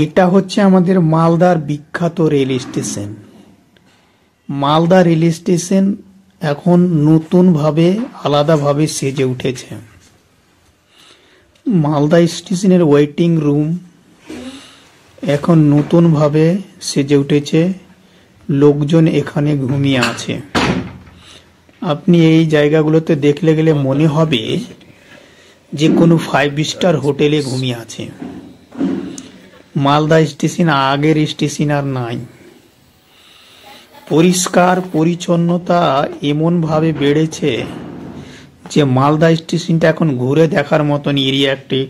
এটা হচ্ছে আমাদের মালদার বিখ্যাত rail station. Malda rail station এখন নতুনভাবে আলাদাভাবে সেজে উঠেছে। মালদা স্টেশনের ওয়েটিং রুম এখন নতুনভাবে সেজে উঠেছে, লোকজন এখানে ঘুমিয়ে আছে। আপনি এই জায়গাগুলোতে দেখলে গেলে মনে হবে যে কোনো 5 স্টার হোটেলে ঘুমিয়ে আছে। মালদা স্টেশন আগের স্টেশন আর নাই। পরিষ্কার পরিচ্ছন্নতা এমন ভাবে বেড়েছে যে মালদা স্টেশনটা এখন ঘুরে দেখার মতন এরিয়া, একটি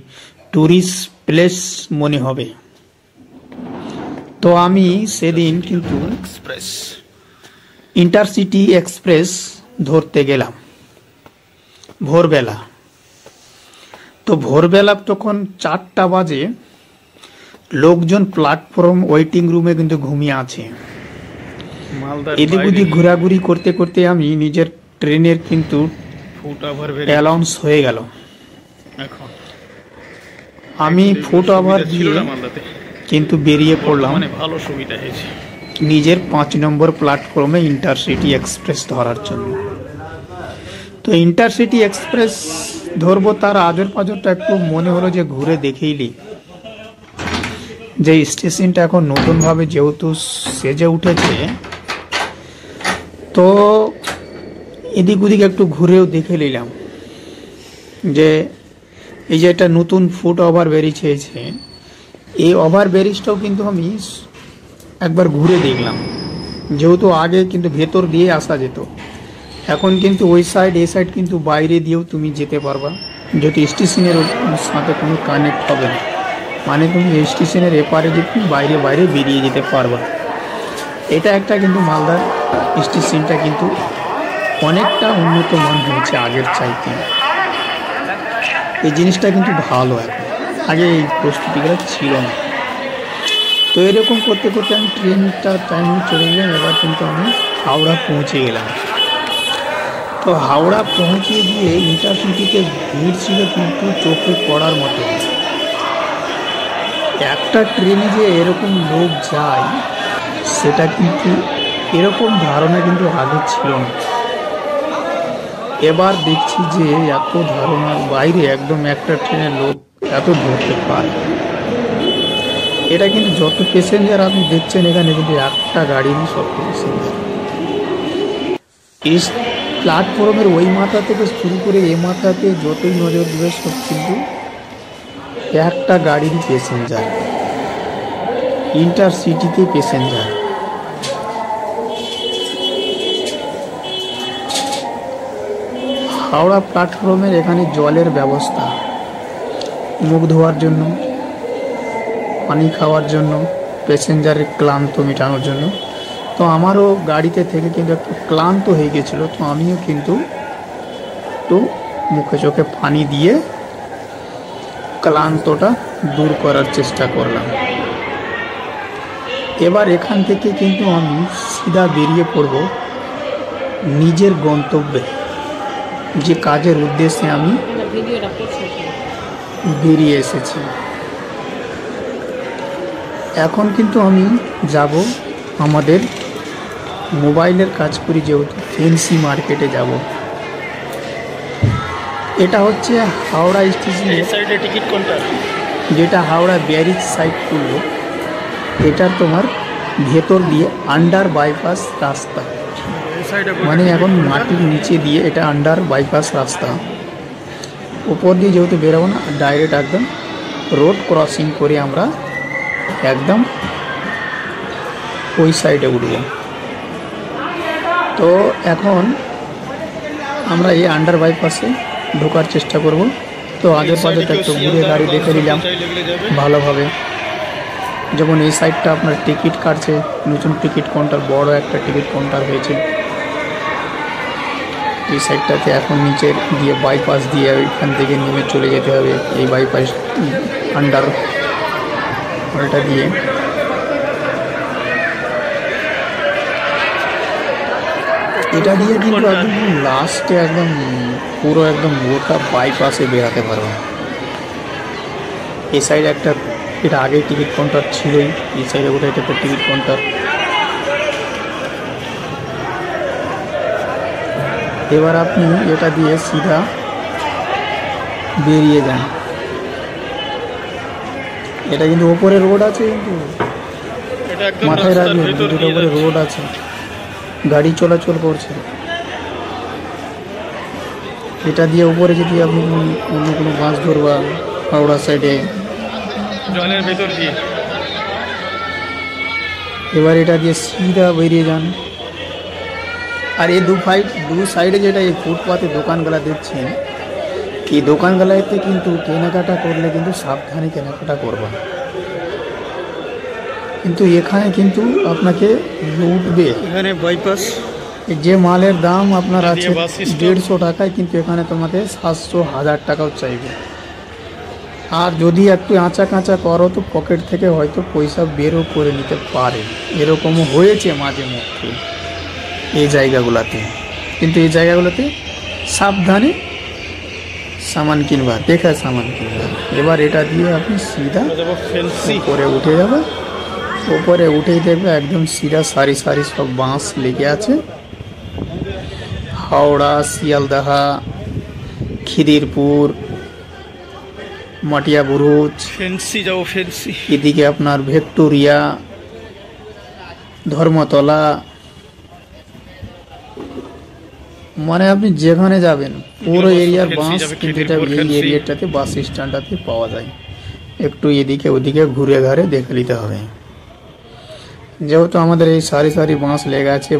টুরিস্ট প্লেস মনে হবে। তো আমি সেদিন কিন্তু ইন্টারসিটি এক্সপ্রেস ধরতে গেলাম ভোরবেলা। তো ভোরবেলা তখন 4টা বাজে, লোকজন প্ল্যাটফর্ম ওয়েটিং রুমে কিন্তু ঘুমিয়ে আছে। এদিক ওদিক ঘোরাঘুরি করতে করতে আমি নিজের ট্রেনের কিন্তু অ্যালাউন্স হয়ে গেল। আমি ফুট ওভার দিয়ে কিন্তু বেরিয়ে পড়লাম ভালো সুবিধা হয়েছে নিজের 5 নম্বর প্ল্যাটফর্মে ইন্টারসিটি এক্সপ্রেস ধরার জন্য। তো ইন্টারসিটি এক্সপ্রেস ধরবো, তার আজর পাজরটা একটু মনে হলো যে ঘুরে দেখেইলি, যে স্টেশনটা এখন নতুনভাবে যেহেতু সেজে উঠেছে, তো এদিক ওদিক একটু ঘুরেও দেখে নিলাম যে এই যে একটা নতুন ফুট ওভার ব্রিজ হয়েছে, এই ওভার ব্রিজটাও কিন্তু আমি একবার ঘুরে দেখলাম। যেহেতু আগে কিন্তু ভেতর দিয়ে আসা যেত, এখন কিন্তু ওই সাইড এই সাইড কিন্তু বাইরে দিয়েও তুমি যেতে পারবা, যেহেতু স্টেশনের সাথে কোনো কানেক্ট হবে না। মানে তুমি স্টেশনের এপারে যে বাইরে বাইরে বেরিয়ে যেতে পারবা। এটা একটা কিন্তু মালদার স্টেশনটা কিন্তু অনেকটা উন্নত মান হয়েছে আগের চাইতে। এই জিনিসটা কিন্তু ভালো, এখন আগে এই প্রস্তুতিগুলো ছিল না। তো এরকম করতে করতে আমি ট্রেনটা টাইমে চলে গেলাম। এবার কিন্তু আমি হাওড়া পৌঁছে গেলাম। তো হাওড়া পৌঁছে গিয়ে ইন্টারসিটিতে ভিড় ছিল কিন্তু চোখে পড়ার মতো। একটা ট্রেনে যে এরকম লোক যায় সেটা কিন্তু এরকম ধারণা কিন্তু আগে ছিল না। এবার দেখছি যে এত ধারণার বাইরে একদম একটা ট্রেনের লোক এত ধরতে পারে। এটা কিন্তু যত প্যাসেঞ্জার আপনি দেখছেন এখানে কিন্তু একটা গাড়িরই সব প্যাসেঞ্জার। এই প্ল্যাটফর্মের ওই মাথা থেকে শুরু করে এ মাথাতে যতই নজর দেবে সব কিন্তু একটা গাড়িরই প্যাসেঞ্জার, ইন্টারসিটিতে প্যাসেঞ্জার। হাওড়া প্ল্যাটফর্মের এখানে জলের ব্যবস্থা, মুখ ধোয়ার জন্য, পানি খাওয়ার জন্য, প্যাসেঞ্জারের ক্লান্ত মেটানোর জন্য। তো আমারও গাড়িতে থেকে কিন্তু একটু ক্লান্ত হয়ে গেছিলো, তো আমিও কিন্তু একটু মুখে চোখে পানি দিয়ে ক্লান্তটা দূর করার চেষ্টা করলাম। এবার এখান থেকে কিন্তু আমি সিধা বেরিয়ে পড়ব নিজের গন্তব্যে, যে কাজের উদ্দেশ্যে আমি বেরিয়ে এসেছি। এখন কিন্তু আমি যাব আমাদের মোবাইলের কাজ করি, যেহেতু ফেন্সি মার্কেটে যাব। এটা হচ্ছে হাওড়া স্টেশনের টিকিট কাউন্টার, যেটা হাওড়া ব্যারিজ সাইড করলো। এটা তোমার ভেতর দিয়ে আন্ডার বাইপাস রাস্তা, মানে এখন মাটির নিচে দিয়ে এটা আন্ডার বাইপাস রাস্তা। উপর দিয়ে যেহেতু বেরোবো না, ডাইরেক্ট একদম রোড ক্রসিং করে আমরা একদম ওই সাইডে উঠব। তো এখন আমরা এই আন্ডার বাইপাসে ঢোকার চেষ্টা করব। তো আগের পাশেটা একটু ঘুরে গাড়ি দেখে নিলাম ভালোভাবে। যেমন এই সাইডটা আপনার টিকিট কাটছে, নতুন টিকিট কাউন্টার, বড় একটা টিকিট কাউন্টার হয়েছে। এই সাইডটাতে এখন নিচে দিয়ে বাইপাস দিয়ে এখান থেকে নেমে চলে যেতে হবে এই বাইপাস আন্ডার ওটা দিয়ে। এটা দিয়ে কিন্তু একদম লাস্টে একদম পুরো একদম গোটা বাইপাসে বেরাতে পারবো। এই সাইড একটা এটা আগে টিকিট কাউন্টার ছিলই, এই সাইডে গোটা এটা টিকিট কাউন্টার। এবার আপনি এটা দিয়ে সিধা বেরিয়ে যান। এটা কিন্তু ওপরে রোড আছে, কিন্তু মাথায় রাখবেন যেটা উপরে রোড আছে, গাড়ি চলাচল করছে। এটা দিয়ে উপরে যদি আপনি অন্য কোনো বাস ধরবা হাওড়া সাইডে জলের ভেতর দিয়ে, এবার এটা দিয়ে সিধা বেরিয়ে যান। আর এই দু সাইডে যেটা এই ফুটপাতে দোকানগুলা দেখছেন, এই দোকানগুলাতে কিন্তু কেনাকাটা করলে কিন্তু সাবধানে কেনাকাটা করবা, কিন্তু এখানে কিন্তু আপনাকে লুটবে। এখানে বাইপাস, যে মালের দাম আপনার আছে বাস স্টপ। 150 টাকায়, কিন্তু এখানে তোমাকে 700-1000 টাকাও চাইবে। আর যদি একটু আঁচা কাঁচা করো তো পকেট থেকে হয়তো পয়সা বেরও করে নিতে পারে, এরকমও হয়েছে মাঝে মধ্যে এই জায়গাগুলোতে। কিন্তু এই জায়গাগুলোতে সাবধানে সামান কিনবা, দেখে সামান কিনবা। এবার এটা দিয়ে আপনি সিধা ফেন্সি উপরে উঠে যাবে। উপরে উঠেই দেখবে একদম সিধা সারি সারি সব বাঁশ লেগে আছে। হাওড়া, শিয়ালদাহা, খিদিরপুর, মাটিয়া বুরুজ, ফেন্সি যাবো ফেন্সি। এদিকে আপনার ভিক্টোরিয়া, ধর্মতলা, মানে আপনি যেখানে যাবেন পুরো এরিয়ার বাস কিন্তু এটা এই এরিয়াটাতে বাস স্ট্যান্ডটাতে পাওয়া যায়। একটু এদিকে ওদিকে ঘুরে ঘাড়ে দেখে নিতে হবে, যেহেতু আমাদের এই সারি সারি বাস লেগে আছে।